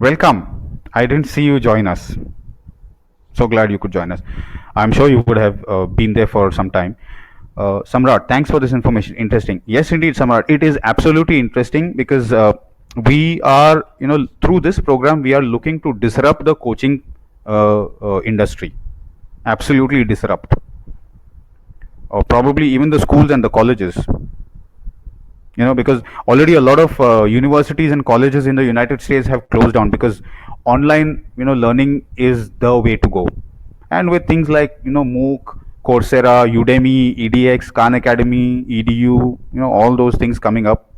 Welcome. I didn't see you join us. So glad you could join us. I'm sure you would have been there for some time. Samrat, thanks for this information. Interesting. Yes, indeed, Samrat. It is absolutely interesting because we are, through this program, we are looking to disrupt the coaching industry, absolutely disrupt, or probably even the schools and the colleges. Because already a lot of universities and colleges in the United States have closed down because online learning is the way to go. And with things like MOOC, Coursera, Udemy, EDX, Khan Academy, EDU, all those things coming up,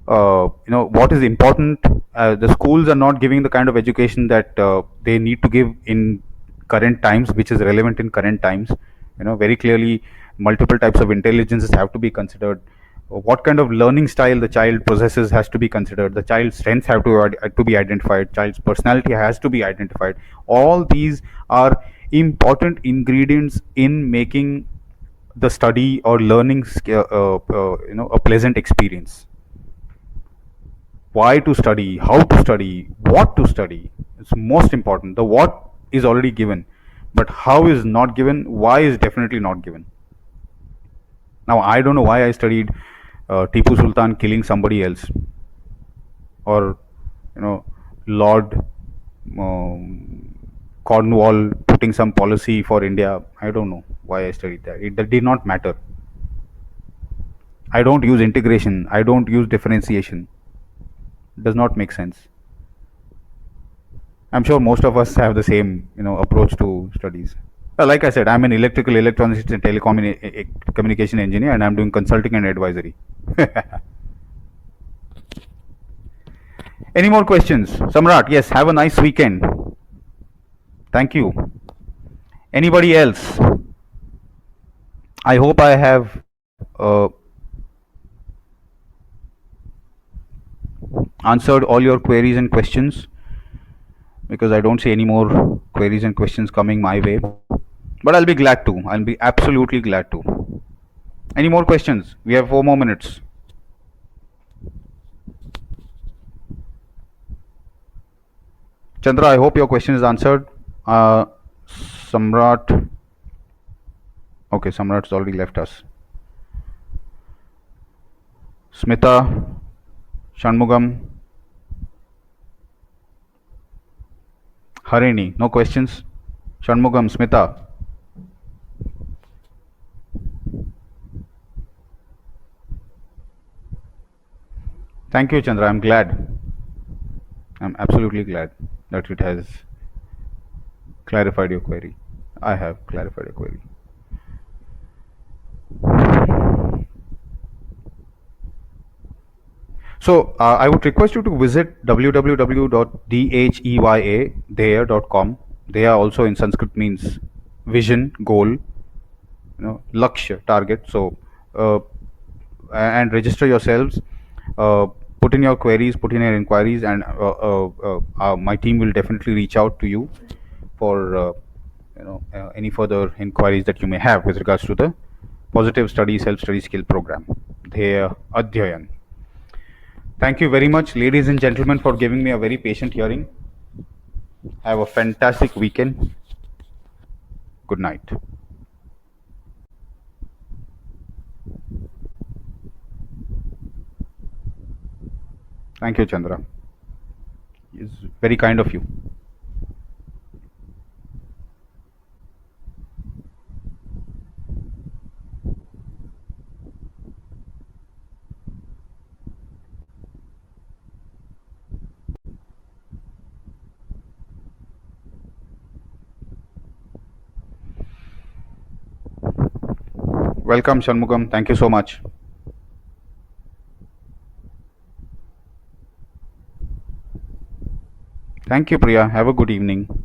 what is important, the schools are not giving the kind of education that they need to give in current times, which is relevant in current times. Very clearly multiple types of intelligences have to be considered. What kind of learning style the child possesses has to be considered. The child's strengths have to be identified. Child's personality has to be identified. All these are important ingredients in making the study or learning a pleasant experience. Why to study, how to study, what to study. It's most important. The what is already given, but how is not given, why is definitely not given. Now, I don't know why I studied Tipu Sultan killing somebody else, or Lord Cornwall putting some policy for India. I don't know why I studied that. That did not matter. I don't use integration. I don't use differentiation. Does not make sense. I'm sure most of us have the same, approach to studies. Like I said, I'm an electrical, electronics, and telecommunication engineer, and I'm doing consulting and advisory. Any more questions? Samrat, yes, have a nice weekend. Thank you. Anybody else? I hope I have answered all your queries and questions, because I don't see any more queries and questions coming my way. But I'll be glad to. I'll be absolutely glad to. Any more questions? We have 4 more minutes. Chandra, I hope your question is answered. Samrat. Okay, Samrat's already left us. Smita, Shanmugam, Harini, no questions? Shanmugam, Smita. Thank you, Chandra. I'm glad. I'm absolutely glad that it has clarified your query. I have clarified your query. So I would request you to visit www.dheya.com. Deya also in Sanskrit means vision, goal, lakshya, target. So and register yourselves. Put in your queries, put in your inquiries, and my team will definitely reach out to you for any further inquiries that you may have with regards to the Positive Study Self-Study Skill Program, Dheya Adhyayan. Thank you very much, ladies and gentlemen, for giving me a very patient hearing. Have a fantastic weekend. Good night. Thank you, Chandra. It's very kind of you. Welcome, Shanmugam. Thank you so much. Thank you, Priya. Have a good evening.